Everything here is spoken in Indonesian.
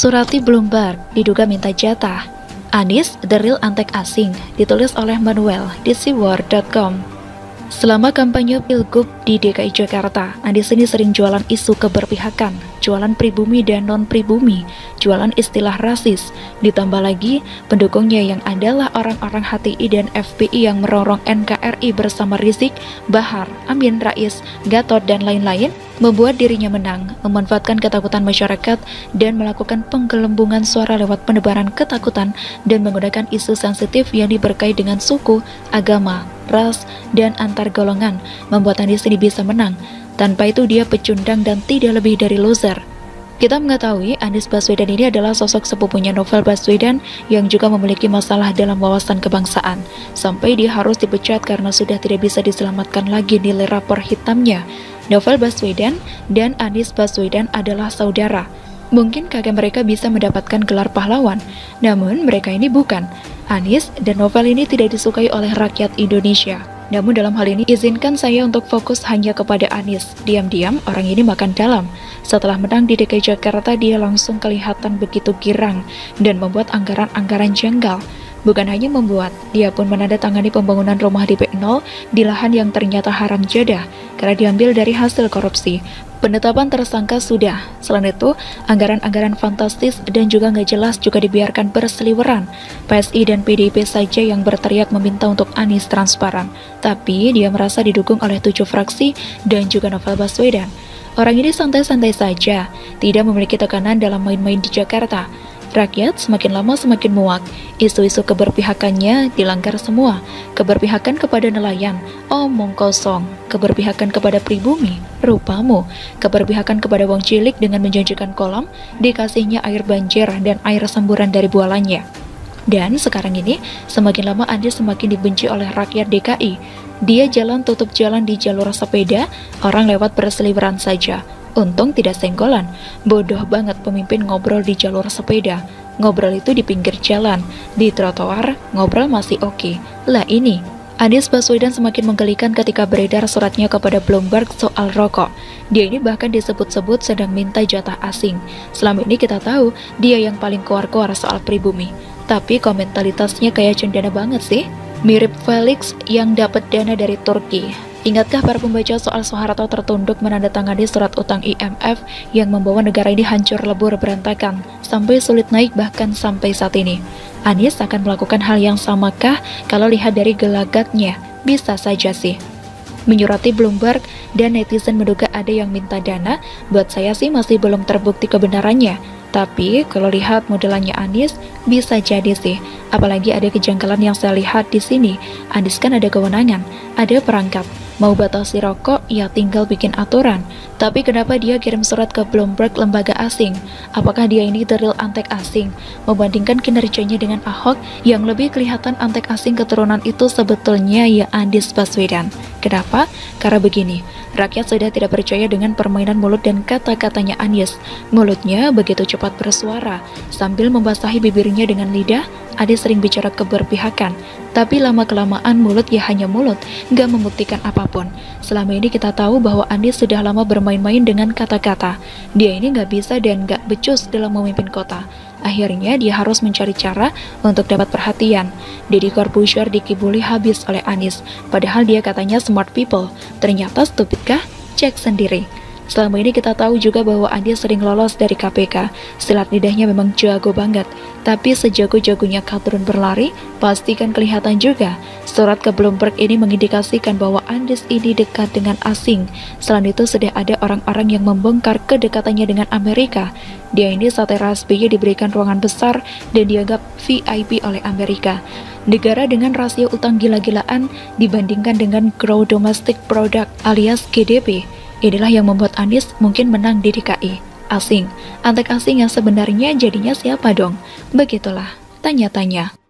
Surati Bloomberg diduga minta jatah. Anies, the real antek asing, ditulis oleh Manuel di siwar.com. Selama kampanye Pilgub di DKI Jakarta, Anies ini sering jualan isu keberpihakan, jualan pribumi dan non-pribumi, jualan istilah rasis. Ditambah lagi, pendukungnya yang adalah orang-orang HTI dan FPI yang merongrong NKRI bersama Rizik, Bahar, Amin Rais, Gatot, dan lain-lain, membuat dirinya menang, memanfaatkan ketakutan masyarakat, dan melakukan penggelembungan suara lewat penebaran ketakutan dan menggunakan isu sensitif yang diberkai dengan suku, agama, ras, dan antar golongan, membuat Anies ini bisa menang. Tanpa itu dia pecundang dan tidak lebih dari loser. Kita mengetahui Anies Baswedan ini adalah sosok sepupunya Novel Baswedan yang juga memiliki masalah dalam wawasan kebangsaan, sampai dia harus dipecat karena sudah tidak bisa diselamatkan lagi nilai rapor hitamnya. Novel Baswedan dan Anies Baswedan adalah saudara. Mungkin kakek mereka bisa mendapatkan gelar pahlawan, namun mereka ini bukan. Anies dan Novel ini tidak disukai oleh rakyat Indonesia. Namun dalam hal ini izinkan saya untuk fokus hanya kepada Anies. Diam-diam orang ini makan dalam. Setelah menang di DKI Jakarta, dia langsung kelihatan begitu girang dan membuat anggaran-anggaran janggal. Bukan hanya membuat, dia pun menandatangani pembangunan rumah DP 0 di lahan yang ternyata haram jadah karena diambil dari hasil korupsi. Penetapan tersangka sudah. Selain itu, anggaran-anggaran fantastis dan juga nggak jelas juga dibiarkan berseliweran. PSI dan PDIP saja yang berteriak meminta untuk Anies transparan. Tapi dia merasa didukung oleh 7 fraksi dan juga Novel Baswedan. Orang ini santai-santai saja, tidak memiliki tekanan dalam main-main di Jakarta. Rakyat semakin lama semakin muak, isu-isu keberpihakannya dilanggar semua. Keberpihakan kepada nelayan, omong kosong. Keberpihakan kepada pribumi, rupamu. Keberpihakan kepada wong cilik dengan menjanjikan kolam, dikasihnya air banjir dan air semburan dari bualannya. Dan sekarang ini, semakin lama Anies semakin dibenci oleh rakyat DKI. Dia jalan tutup jalan di jalur sepeda, orang lewat berseliweran saja. Untung tidak senggolan. Bodoh banget pemimpin ngobrol di jalur sepeda. Ngobrol itu di pinggir jalan. Di trotoar, ngobrol masih oke. Lah ini, Anies Baswedan semakin menggelikan ketika beredar suratnya kepada Bloomberg soal rokok. Dia ini bahkan disebut-sebut sedang minta jatah asing. Selama ini kita tahu, dia yang paling keluar-keluar soal pribumi. Tapi komentalitasnya kayak cendana banget sih. Mirip Felix yang dapat dana dari Turki. Ingatkah para pembaca soal Soeharto tertunduk menandatangani surat utang IMF yang membawa negara ini hancur lebur berantakan, sampai sulit naik bahkan sampai saat ini? Anies akan melakukan hal yang samakah kalau lihat dari gelagatnya? Bisa saja sih. Menyurati Bloomberg dan netizen menduga ada yang minta dana, buat saya sih masih belum terbukti kebenarannya. Tapi kalau lihat modelannya Anies, bisa jadi sih. Apalagi ada kejanggalan yang saya lihat di sini. Anies kan ada kewenangan, ada perangkat. Mau batasi rokok, ya tinggal bikin aturan. Tapi kenapa dia kirim surat ke Bloomberg, lembaga asing? Apakah dia ini the real antek asing? Membandingkan kinerjanya dengan Ahok, yang lebih kelihatan antek asing keturunan itu sebetulnya ya Anies Baswedan. Kenapa? Karena begini, rakyat sudah tidak percaya dengan permainan mulut dan kata-katanya Anies. Mulutnya begitu cepat bersuara, sambil membasahi bibirnya dengan lidah. Anies sering bicara keberpihakan, tapi lama-kelamaan mulut ya hanya mulut, nggak membuktikan apapun. Selama ini kita tahu bahwa Anies sudah lama bermain-main dengan kata-kata. Dia ini nggak bisa dan nggak becus dalam memimpin kota. Akhirnya dia harus mencari cara untuk dapat perhatian. Deddy Corbuzier dikibuli habis oleh Anies, padahal dia katanya smart people. Ternyata stupidkah? Cek sendiri. Selama ini kita tahu juga bahwa Anies sering lolos dari KPK. Silat lidahnya memang jago banget. Tapi sejago-jagonya kau turun berlari, pastikan kelihatan juga. Surat ke Bloomberg ini mengindikasikan bahwa Anies ini dekat dengan asing. Selain itu sudah ada orang-orang yang membongkar kedekatannya dengan Amerika. Dia ini saat era SBY diberikan ruangan besar dan dianggap VIP oleh Amerika. Negara dengan rasio utang gila-gilaan dibandingkan dengan Gross Domestic Product alias GDP. Inilah yang membuat Anies mungkin menang di DKI. Asing, antek asing yang sebenarnya jadinya siapa dong? Begitulah, tanya-tanya.